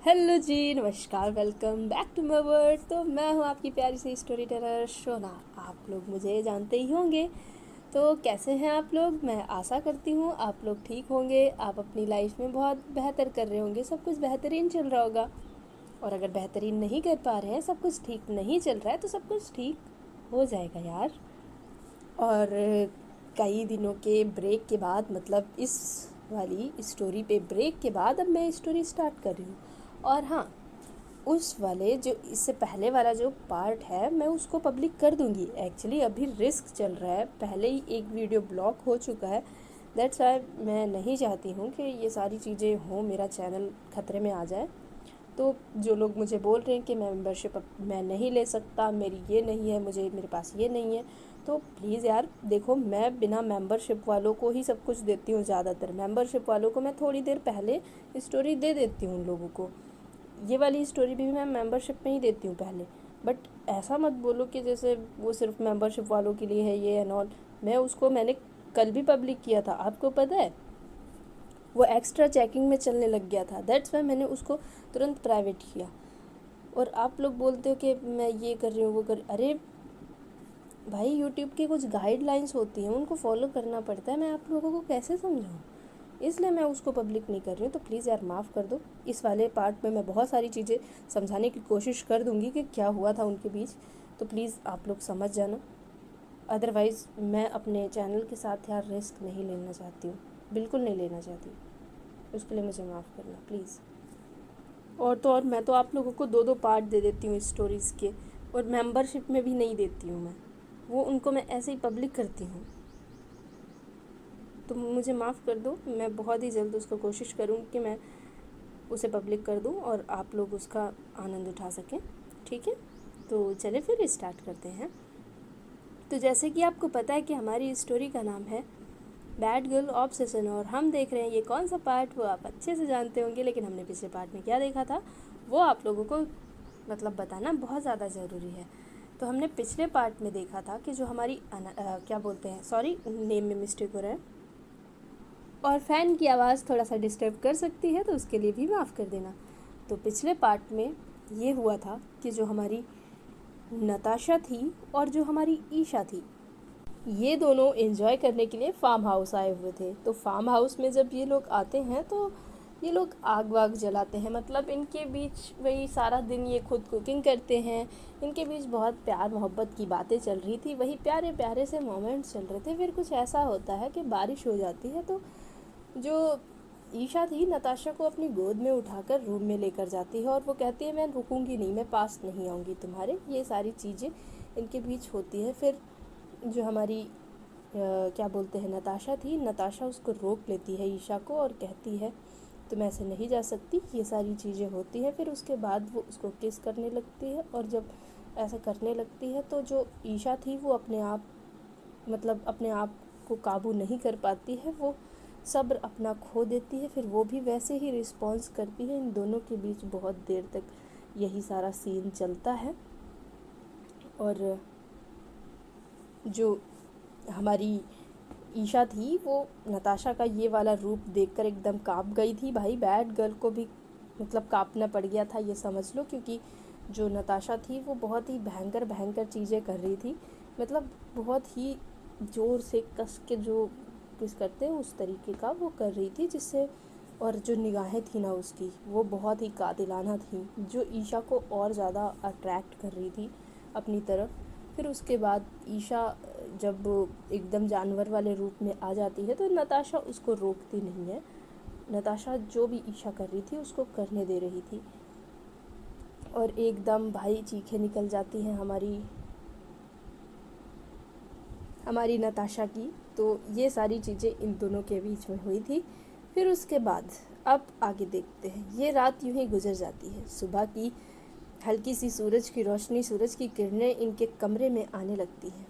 Hello जी, नमस्कार, welcome back to my world. तो मैं हूँ आपकी प्यारी सी स्टोरी टेलर शोना। आप लोग मुझे जानते ही होंगे। तो कैसे हैं आप लोग? मैं आशा करती हूँ आप लोग ठीक होंगे। आप अपनी लाइफ में बहुत बेहतर कर रहे होंगे, सब कुछ बेहतरीन चल रहा होगा। और अगर बेहतरीन नहीं कर पा रहे हैं, सब कुछ ठीक नहीं चल रहा है, तो सब कुछ ठीक हो जाएगा यार। और कई दिनों के ब्रेक के बाद, मतलब इस वाली स्टोरी पे ब्रेक के बाद अब मैं स्टोरी स्टार्ट कर रही हूँ। और हाँ, उस वाले जो इससे पहले वाला जो पार्ट है मैं उसको पब्लिक कर दूँगी। एक्चुअली अभी रिस्क चल रहा है, पहले ही एक वीडियो ब्लॉक हो चुका है। दैट्स वाई मैं नहीं चाहती हूँ कि ये सारी चीज़ें हों, मेरा चैनल ख़तरे में आ जाए। तो जो लोग मुझे बोल रहे हैं कि मैं मेंबरशिप मैं नहीं ले सकता, मेरी ये नहीं है, मेरे पास ये नहीं है, तो प्लीज़ यार देखो, मैं बिना मेंबरशिप वालों को ही सब कुछ देती हूँ। ज़्यादातर मेंबरशिप वालों को मैं थोड़ी देर पहले स्टोरी दे देती हूँ उन लोगों को। ये वाली स्टोरी भी मैं मेंबरशिप में ही देती हूँ पहले। बट ऐसा मत बोलो कि जैसे वो सिर्फ मेंबरशिप वालों के लिए है ये एंड ऑल। मैंने कल भी पब्लिक किया था, आपको पता है। वो एक्स्ट्रा चेकिंग में चलने लग गया था, दैट्स वाई मैंने उसको तुरंत प्राइवेट किया। और आप लोग बोलते हो कि मैं ये कर रही हूँ वो कर, अरे भाई यूट्यूब की कुछ गाइडलाइंस होती हैं, उनको फॉलो करना पड़ता है। मैं आप लोगों को कैसे समझाऊँ? इसलिए मैं उसको पब्लिक नहीं कर रही हूँ। तो प्लीज़ यार माफ़ कर दो। इस वाले पार्ट में मैं बहुत सारी चीज़ें समझाने की कोशिश कर दूँगी कि क्या हुआ था उनके बीच। तो प्लीज़ आप लोग समझ जाना। अदरवाइज़ मैं अपने चैनल के साथ यार रिस्क नहीं लेना चाहती हूँ, बिल्कुल नहीं लेना चाहती। उसके लिए मुझे माफ़ करना प्लीज़। और तो और मैं तो आप लोगों को दो दो पार्ट दे देती हूँ स्टोरीज़ के, और मेंबरशिप में भी नहीं देती हूँ मैं। वो उनको मैं ऐसे ही पब्लिक करती हूँ। तो मुझे माफ़ कर दो। मैं बहुत ही जल्द उसको कोशिश करूँगी कि मैं उसे पब्लिक कर दूँ और आप लोग उसका आनंद उठा सकें। ठीक है, तो चलिए फिर स्टार्ट करते हैं। तो जैसे कि आपको पता है कि हमारी स्टोरी का नाम है बैड गर्ल ऑब्सेशन, और हम देख रहे हैं ये कौन सा पार्ट, वो आप अच्छे से जानते होंगे। लेकिन हमने पिछले पार्ट में क्या देखा था वो आप लोगों को मतलब बताना बहुत ज़्यादा ज़रूरी है। तो हमने पिछले पार्ट में देखा था कि जो हमारी क्या बोलते हैं, सॉरी नेम में मिस्टेक हो रहा है, और फ़ैन की आवाज़ थोड़ा सा डिस्टर्ब कर सकती है, तो उसके लिए भी माफ़ कर देना। तो पिछले पार्ट में ये हुआ था कि जो हमारी नताशा थी और जो हमारी ईशा थी, ये दोनों एंजॉय करने के लिए फार्म हाउस आए हुए थे। तो फार्म हाउस में जब ये लोग आते हैं तो ये लोग आग वाग जलाते हैं, मतलब इनके बीच वही सारा दिन ये खुद कुकिंग करते हैं। इनके बीच बहुत प्यार मोहब्बत की बातें चल रही थी, वही प्यारे प्यारे से मोमेंट्स चल रहे थे। फिर कुछ ऐसा होता है कि बारिश हो जाती है, तो जो ईशा थी नताशा को अपनी गोद में उठाकर रूम में लेकर जाती है और वो कहती है मैं रुकूंगी नहीं, मैं पास नहीं आऊँगी तुम्हारे। ये सारी चीज़ें इनके बीच होती है। फिर जो हमारी क्या बोलते हैं नताशा थी, नताशा उसको रोक लेती है ईशा को और कहती है तुम ऐसे नहीं जा सकती, ये सारी चीज़ें होती हैं। फिर उसके बाद वो उसको किस करने लगती है, और जब ऐसा करने लगती है तो जो ईशा थी वो अपने आप को काबू नहीं कर पाती है, वो सब्र अपना खो देती है। फिर वो भी वैसे ही रिस्पॉन्स करती है। इन दोनों के बीच बहुत देर तक यही सारा सीन चलता है। और जो हमारी ईशा थी वो नताशा का ये वाला रूप देखकर एकदम काँप गई थी। भाई बैड गर्ल को भी मतलब काँपना पड़ गया था, ये समझ लो। क्योंकि जो नताशा थी वो बहुत ही भयंकर भयंकर चीज़ें कर रही थी, मतलब बहुत ही ज़ोर से कस के जो किस करते हैं उस तरीके का वो कर रही थी, जिससे और जो निगाहें थी ना उसकी वो बहुत ही कातिलाना थी, जो ईशा को और ज़्यादा अट्रैक्ट कर रही थी अपनी तरफ। फिर उसके बाद ईशा जब एकदम जानवर वाले रूप में आ जाती है तो नताशा उसको रोकती नहीं है। नताशा जो भी ईशा कर रही थी उसको करने दे रही थी, और एकदम भाई चीखें निकल जाती हैं हमारी नताशा की। तो ये सारी चीज़ें इन दोनों के बीच में हुई थी। फिर उसके बाद अब आगे देखते हैं। ये रात यूं ही गुजर जाती है। सुबह की हल्की सी सूरज की रोशनी, सूरज की किरणें इनके कमरे में आने लगती हैं।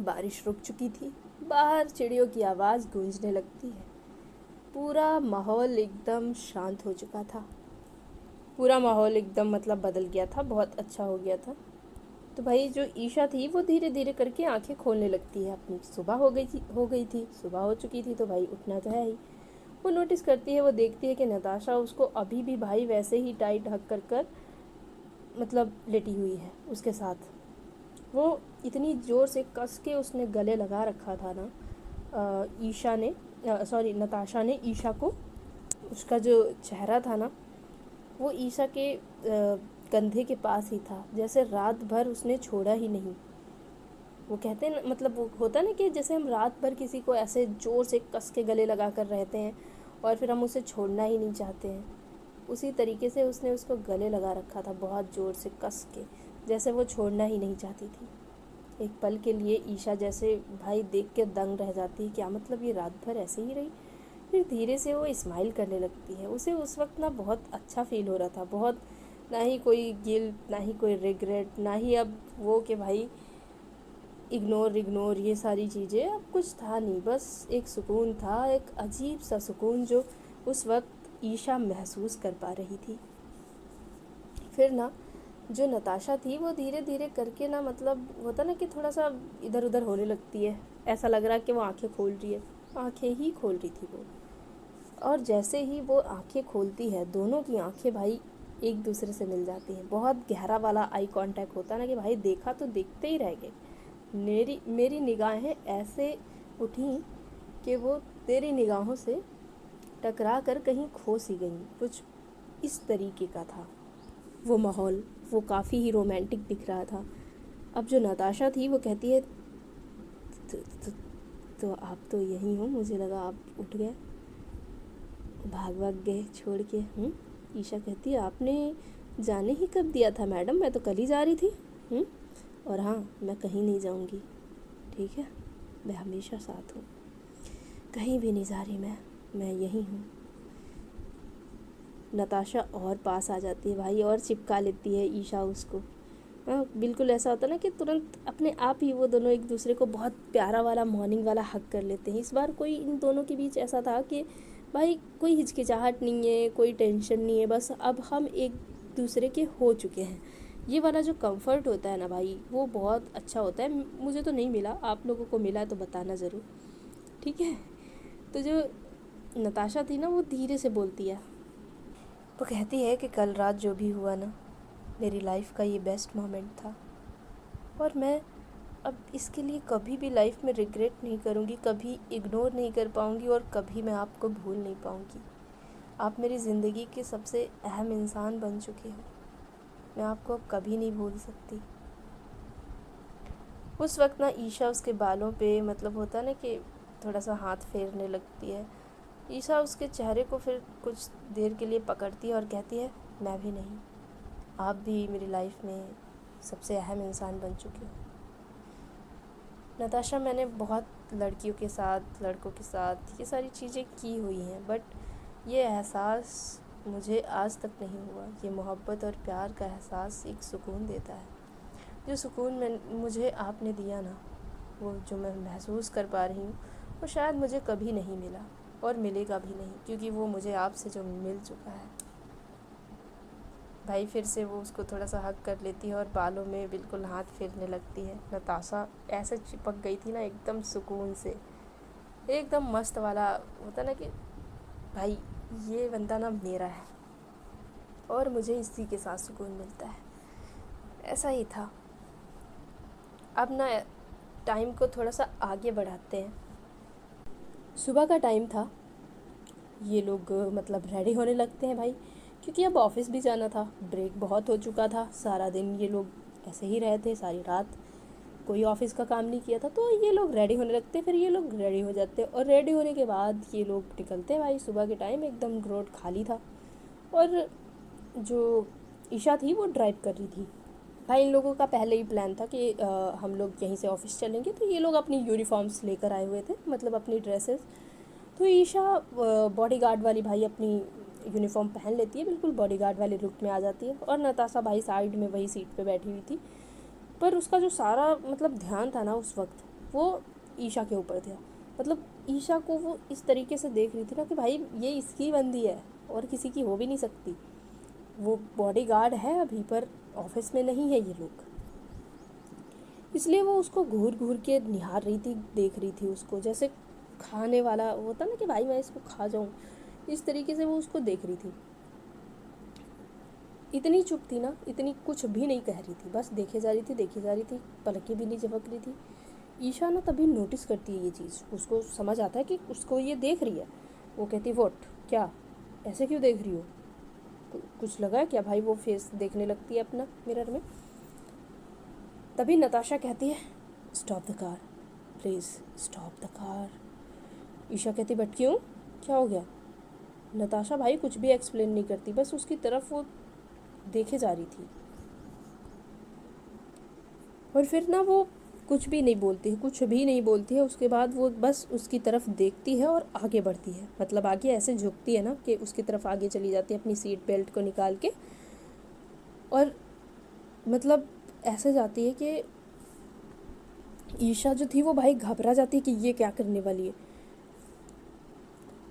बारिश रुक चुकी थी, बाहर चिड़ियों की आवाज़ गूंजने लगती है। पूरा माहौल एकदम शांत हो चुका था। पूरा माहौल एकदम मतलब बदल गया था, बहुत अच्छा हो गया था। तो भाई जो ईशा थी वो धीरे धीरे करके आंखें खोलने लगती है अपनी। सुबह हो गई थी, सुबह हो चुकी थी, तो भाई उठना तो है ही। वो नोटिस करती है, वो देखती है कि नताशा उसको अभी भी भाई वैसे ही टाइट हक कर कर मतलब लेटी हुई है उसके साथ। वो इतनी ज़ोर से कस के उसने गले लगा रखा था ना ईशा ने, सॉरी नताशा ने ईशा को। उसका जो चेहरा था ना वो ईशा के कंधे के पास ही था, जैसे रात भर उसने छोड़ा ही नहीं। वो कहते हैं ना, मतलब वो होता ना कि जैसे हम रात भर किसी को ऐसे ज़ोर से कस के गले लगा कर रहते हैं और फिर हम उसे छोड़ना ही नहीं चाहते हैं, उसी तरीके से उसने उसको गले लगा रखा था बहुत ज़ोर से कस के, जैसे वो छोड़ना ही नहीं चाहती थी। एक पल के लिए ईशा जैसे भाई देख के दंग रह जाती है, क्या मतलब ये रात भर ऐसे ही रही। फिर धीरे से वो स्माइल करने लगती है। उसे उस वक्त ना बहुत अच्छा फील हो रहा था, बहुत, ना ही कोई गिल्ट, ना ही कोई रिग्रेट, ना ही अब वो कि भाई इग्नोर इग्नोर ये सारी चीज़ें, अब कुछ था नहीं, बस एक सुकून था, एक अजीब सा सुकून जो उस वक्त ईशा महसूस कर पा रही थी। फिर ना जो नताशा थी वो धीरे धीरे करके ना, मतलब होता ना कि थोड़ा सा इधर उधर होने लगती है, ऐसा लग रहा है कि वो आंखें खोल रही है, आंखें ही खोल रही थी वो। और जैसे ही वो आंखें खोलती है, दोनों की आंखें भाई एक दूसरे से मिल जाती हैं। बहुत गहरा वाला आई कांटेक्ट होता है ना कि भाई देखा तो देखते ही रह गए। मेरी मेरी निगाहें ऐसे उठी कि वो तेरी निगाहों से टकरा कर कहीं खो सी गई, कुछ इस तरीके का था वो माहौल। वो काफ़ी ही रोमांटिक दिख रहा था। अब जो नताशा थी वो कहती है, तो आप तो यहीं हो, मुझे लगा आप उठ गए, भाग भाग गए छोड़ के। ईशा कहती है, आपने जाने ही कब दिया था मैडम, मैं तो कल ही जा रही थी। और हाँ, मैं कहीं नहीं जाऊँगी, ठीक है, मैं हमेशा साथ हूँ, कहीं भी नहीं जा रही मैं यहीं हूँ। नताशा और पास आ जाती है भाई, और चिपका लेती है ईशा उसको। हाँ, बिल्कुल ऐसा होता है ना कि तुरंत अपने आप ही वो दोनों एक दूसरे को बहुत प्यारा वाला मॉर्निंग वाला हक कर लेते हैं। इस बार कोई इन दोनों के बीच ऐसा था कि भाई कोई हिचकिचाहट नहीं है, कोई टेंशन नहीं है, बस अब हम एक दूसरे के हो चुके हैं। ये वाला जो कंफर्ट होता है ना भाई, वो बहुत अच्छा होता है। मुझे तो नहीं मिला, आप लोगों को मिला तो बताना ज़रूर, ठीक है। तो जो नताशा थी ना वो धीरे से बोलती है, वो कहती है कि कल रात जो भी हुआ ना, मेरी लाइफ का ये बेस्ट मोमेंट था, और मैं अब इसके लिए कभी भी लाइफ में रिग्रेट नहीं करूँगी, कभी इग्नोर नहीं कर पाऊँगी, और कभी मैं आपको भूल नहीं पाऊँगी। आप मेरी ज़िंदगी के सबसे अहम इंसान बन चुके हो, मैं आपको अब कभी नहीं भूल सकती। उस वक्त ना ईशा उसके बालों पे, मतलब होता ना कि थोड़ा सा हाथ फेरने लगती है। ईशा उसके चेहरे को फिर कुछ देर के लिए पकड़ती है और कहती है, मैं भी नहीं, आप भी मेरी लाइफ में सबसे अहम इंसान बन चुके हो। नताशा, मैंने बहुत लड़कियों के साथ, लड़कों के साथ ये सारी चीज़ें की हुई हैं, बट ये एहसास मुझे आज तक नहीं हुआ। ये मोहब्बत और प्यार का एहसास एक सुकून देता है। जो सुकून मुझे आपने दिया ना, वो जो मैं महसूस कर पा रही हूँ, वो शायद मुझे कभी नहीं मिला और मिलेगा भी नहीं, क्योंकि वो मुझे आपसे जो मिल चुका है। भाई फिर से वो उसको थोड़ा सा हक कर लेती है और बालों में बिल्कुल हाथ फेरने लगती है। नताशा ऐसे चिपक गई थी ना एकदम सुकून से, एकदम मस्त वाला होता ना कि भाई ये बंदा ना मेरा है और मुझे इसी के साथ सुकून मिलता है, ऐसा ही था। अब ना टाइम को थोड़ा सा आगे बढ़ाते हैं। सुबह का टाइम था, ये लोग मतलब रेडी होने लगते हैं भाई, क्योंकि अब ऑफिस भी जाना था, ब्रेक बहुत हो चुका था, सारा दिन ये लोग ऐसे ही रहे थे, सारी रात कोई ऑफिस का काम नहीं किया था, तो ये लोग रेडी होने लगते, फिर ये लोग रेडी हो जाते, और रेडी होने के बाद ये लोग निकलते भाई। सुबह के टाइम एकदम रोड खाली था, और जो ईशा थी वो ड्राइव कर रही थी। भाई इन लोगों का पहले ही प्लान था कि हम लोग यहीं से ऑफिस चलेंगे, तो ये लोग अपनी यूनिफॉर्म्स लेकर आए हुए थे, मतलब अपनी ड्रेसेस। तो ईशा बॉडीगार्ड वाली भाई अपनी यूनिफॉर्म पहन लेती है, बिल्कुल बॉडीगार्ड वाले लुक में आ जाती है, और नताशा भाई साइड में वही सीट पे बैठी हुई थी। पर उसका जो सारा मतलब ध्यान था ना उस वक्त, वो ईशा के ऊपर था। मतलब ईशा को वो इस तरीके से देख रही थी ना कि भाई ये इसकी बंदी है और किसी की हो भी नहीं सकती। वो बॉडीगार्ड है अभी, पर ऑफिस में नहीं है ये लोग, इसलिए वो उसको घूर घूर के निहार रही थी, देख रही थी उसको, जैसे खाने वाला होता ना कि भाई मैं इसको खा जाऊँ, इस तरीके से वो उसको देख रही थी। इतनी चुप थी ना, इतनी कुछ भी नहीं कह रही थी, बस देखे जा रही थी, देखी जा रही थी, पलकें भी नहीं झपक रही थी। ईशा ना तभी नोटिस करती है ये चीज़, उसको समझ आता है कि उसको ये देख रही है। वो कहती व्हाट, क्या, ऐसे क्यों देख रही हो, कुछ लगा है क्या भाई? वो फेस देखने लगती है अपना मिरर में। तभी नताशा कहती है stop the car, please stop the car. Isha कहती बट क्यों, क्या हो गया? नताशा भाई कुछ भी एक्सप्लेन नहीं करती, बस उसकी तरफ वो देखे जा रही थी। और फिर ना वो कुछ भी नहीं बोलती है, कुछ भी नहीं बोलती है। उसके बाद वो बस उसकी तरफ देखती है और आगे बढ़ती है, मतलब आगे ऐसे झुकती है ना कि उसकी तरफ आगे चली जाती है अपनी सीट बेल्ट को निकाल के। और मतलब ऐसे जाती है कि ईशा जो थी वो भाई घबरा जाती है कि ये क्या करने वाली है।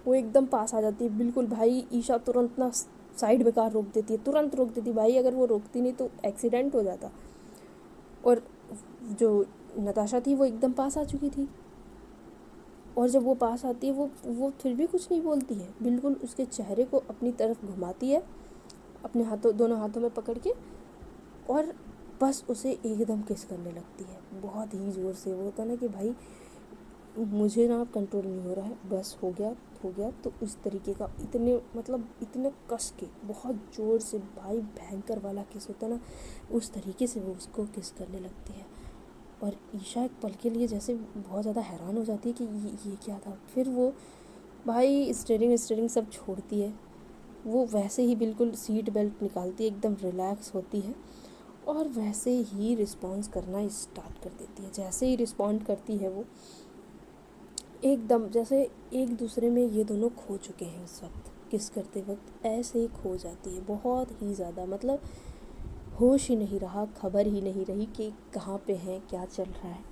वो एकदम पास आ जाती है बिल्कुल भाई। ईशा तुरंत ना साइड में कार रोक देती है, तुरंत रोक देती भाई। अगर वो रोकती नहीं तो एक्सीडेंट हो जाता। और जो नताशा थी वो एकदम पास आ चुकी थी। और जब वो पास आती है वो फिर भी कुछ नहीं बोलती है, बिल्कुल उसके चेहरे को अपनी तरफ घुमाती है अपने हाथों, दोनों हाथों में पकड़ के, और बस उसे एकदम किस करने लगती है बहुत ही ज़ोर से। वो होता ना कि भाई मुझे ना कंट्रोल नहीं हो रहा है, बस हो गया हो गया। तो उस तरीके का इतने मतलब इतने कस के बहुत ज़ोर से भाई भयंकर वाला किस होता है ना, उस तरीके से वो उसको किस करने लगती है। और ईशा एक पल के लिए जैसे बहुत ज़्यादा हैरान हो जाती है कि ये क्या था। फिर वो भाई स्टीयरिंग सब छोड़ती है, वो वैसे ही बिल्कुल सीट बेल्ट निकालती है, एकदम रिलैक्स होती है और वैसे ही रिस्पॉन्स करना स्टार्ट कर देती है। जैसे ही रिस्पॉन्ड करती है वो एकदम जैसे एक दूसरे में ये दोनों खो चुके हैं उस वक्त, किस करते वक्त ऐसे ही खो जाती है बहुत ही ज़्यादा। मतलब होश ही नहीं रहा, खबर ही नहीं रही कि कहाँ पे हैं, क्या चल रहा है।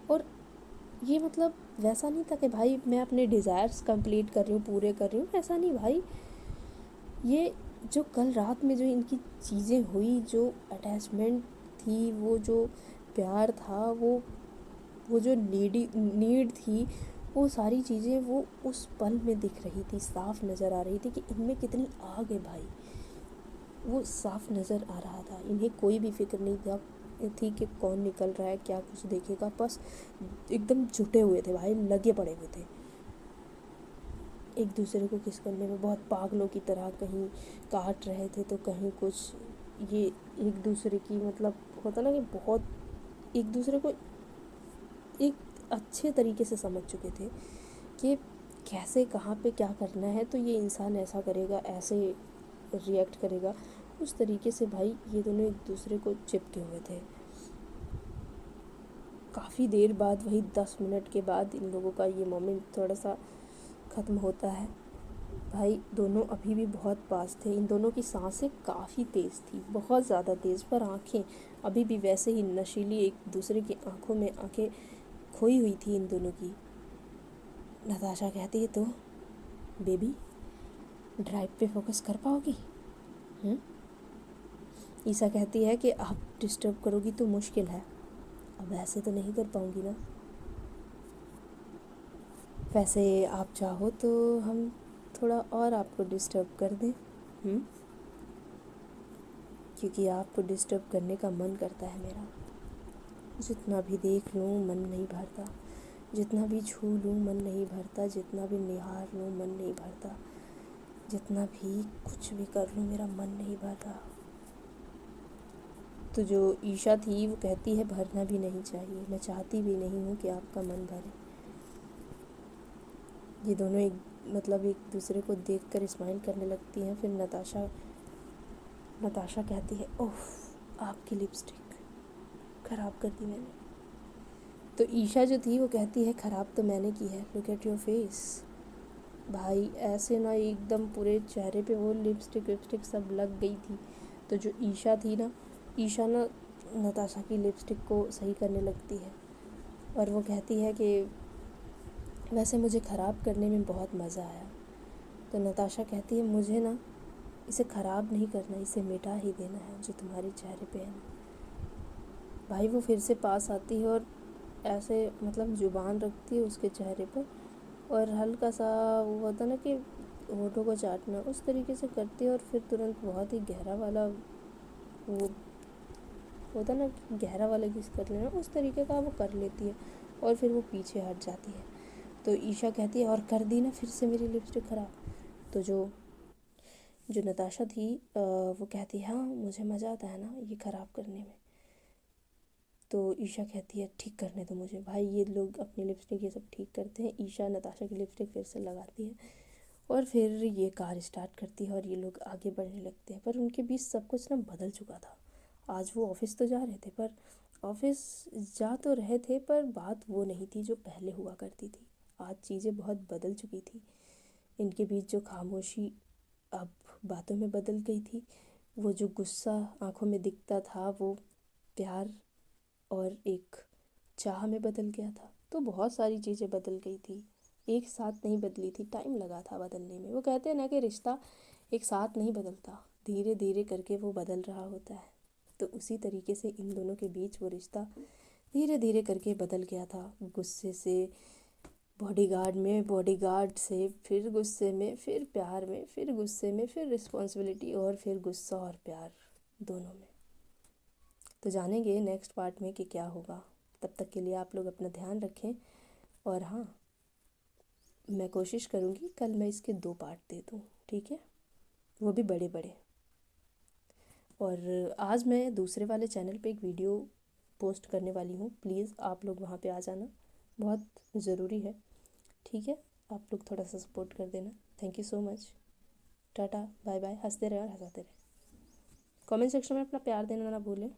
और ये मतलब वैसा नहीं था कि भाई मैं अपने डिज़ायर्स कंप्लीट कर रही हूँ, पूरे कर रही हूँ, ऐसा नहीं भाई। ये जो कल रात में जो इनकी चीज़ें हुई, जो अटैचमेंट थी, वो जो प्यार था, वो जो नीड थी, वो सारी चीज़ें वो उस पल में दिख रही थी, साफ नज़र आ रही थी कि इनमें कितनी आग है भाई। वो साफ नज़र आ रहा था। इन्हें कोई भी फिक्र नहीं था थी कि कौन निकल रहा है, क्या कुछ देखेगा, बस एकदम जुटे हुए थे भाई, लगे पड़े हुए थे एक दूसरे को किस करने में, बहुत पागलों की तरह। कहीं काट रहे थे तो कहीं कुछ। ये एक दूसरे की मतलब होता ना कि बहुत एक दूसरे को एक अच्छे तरीके से समझ चुके थे कि कैसे कहाँ पे क्या करना है, तो ये इंसान ऐसा करेगा, ऐसे रिएक्ट करेगा। उस तरीके से भाई ये दोनों एक दूसरे को चिपके हुए थे। काफ़ी देर बाद, वही 10 मिनट के बाद इन लोगों का ये मोमेंट थोड़ा सा ख़त्म होता है। भाई दोनों अभी भी बहुत पास थे, इन दोनों की सांसें काफ़ी तेज़ थी, बहुत ज़्यादा तेज़, पर आँखें अभी भी वैसे ही नशीली, एक दूसरे की आँखों में आँखें खोई हुई थी इन दोनों की। नताशा कहती है तो बेबी ड्राइव पे फोकस कर पाओगी? ईसा कहती है कि आप डिस्टर्ब करोगी तो मुश्किल है, अब ऐसे तो नहीं कर पाऊँगी ना। वैसे आप चाहो तो हम थोड़ा और आपको डिस्टर्ब कर दें, क्योंकि आपको डिस्टर्ब करने का मन करता है मेरा। जितना भी देख लूँ मन नहीं भरता, जितना भी छू लूँ मन नहीं भरता, जितना भी निहार लूँ मन नहीं भरता, जितना भी कुछ भी कर लूँ मेरा मन नहीं भरता। तो जो ईशा थी वो कहती है भरना भी नहीं चाहिए, मैं चाहती भी नहीं हूँ कि आपका मन भरे। ये दोनों एक दूसरे को देखकर स्माइल करने लगती हैं। फिर नताशा कहती है ओह आपकी लिपस्टिक ख़राब कर दी मैंने। तो ईशा जो थी वो कहती है ख़राब तो मैंने की है, लुक एट योर फेस। भाई ऐसे ना एकदम पूरे चेहरे पे वो लिपस्टिक सब लग गई थी। तो जो ईशा ना नताशा की लिपस्टिक को सही करने लगती है और वो कहती है कि वैसे मुझे ख़राब करने में बहुत मज़ा आया। तो नताशा कहती है मुझे ना इसे ख़राब नहीं करना, इसे मिटा ही देना है जो तुम्हारे चेहरे पे है ना। भाई वो फिर से पास आती है और ऐसे ज़ुबान रखती है उसके चेहरे पर और हल्का सा वो होता ना कि होठों को चाटना, उस तरीके से करती है और फिर तुरंत बहुत ही गहरा वाला वो होता ना कि गहरा वाला किस कर लेना, उस तरीके का वो कर लेती है और फिर वो पीछे हट जाती है। तो ईशा कहती है और कर दी ना फिर से मेरी लिपस्टिक ख़राब। तो जो जो नताशा थी वो कहती है हाँ मुझे मज़ा आता है ना ये ख़राब करने में। तो ईशा कहती है ठीक करने दो मुझे। भाई ये लोग अपनी लिपस्टिक ये सब ठीक करते हैं, ईशा नताशा की लिपस्टिक फिर से लगाती है और फिर ये कार स्टार्ट करती है और ये लोग आगे बढ़ने लगते हैं। पर उनके बीच सब कुछ ना बदल चुका था। आज वो ऑफिस तो जा रहे थे, पर ऑफिस जा तो रहे थे पर बात वो नहीं थी जो पहले हुआ करती थी। आज चीज़ें बहुत बदल चुकी थी। इनके बीच जो खामोशी अब बातों में बदल गई थी, वो जो गुस्सा आंखों में दिखता था वो प्यार और एक चाह में बदल गया था। तो बहुत सारी चीज़ें बदल गई थी, एक साथ नहीं बदली थी, टाइम लगा था बदलने में। वो कहते हैं ना कि रिश्ता एक साथ नहीं बदलता, धीरे धीरे करके वो बदल रहा होता है। तो उसी तरीके से इन दोनों के बीच वो रिश्ता धीरे धीरे करके बदल गया था। गुस्से से बॉडीगार्ड में, बॉडीगार्ड से फिर गुस्से में, फिर प्यार में, फिर गुस्से में, फिर रिस्पॉन्सिबिलिटी और फिर गुस्सा और प्यार दोनों में। तो जानेंगे नेक्स्ट पार्ट में कि क्या होगा। तब तक के लिए आप लोग अपना ध्यान रखें। और हाँ, मैं कोशिश करूँगी कल मैं इसके 2 पार्ट दे दूँ, ठीक है, वो भी बड़े बड़े। और आज मैं दूसरे वाले चैनल पे एक वीडियो पोस्ट करने वाली हूँ, प्लीज़ आप लोग वहाँ पे आ जाना, बहुत ज़रूरी है, ठीक है। आप लोग थोड़ा सा सपोर्ट कर देना। Thank you so much. Tata bye bye. हंसते रहे और हंसाते रहे। कमेंट सेक्शन में अपना प्यार देना ना भूलें।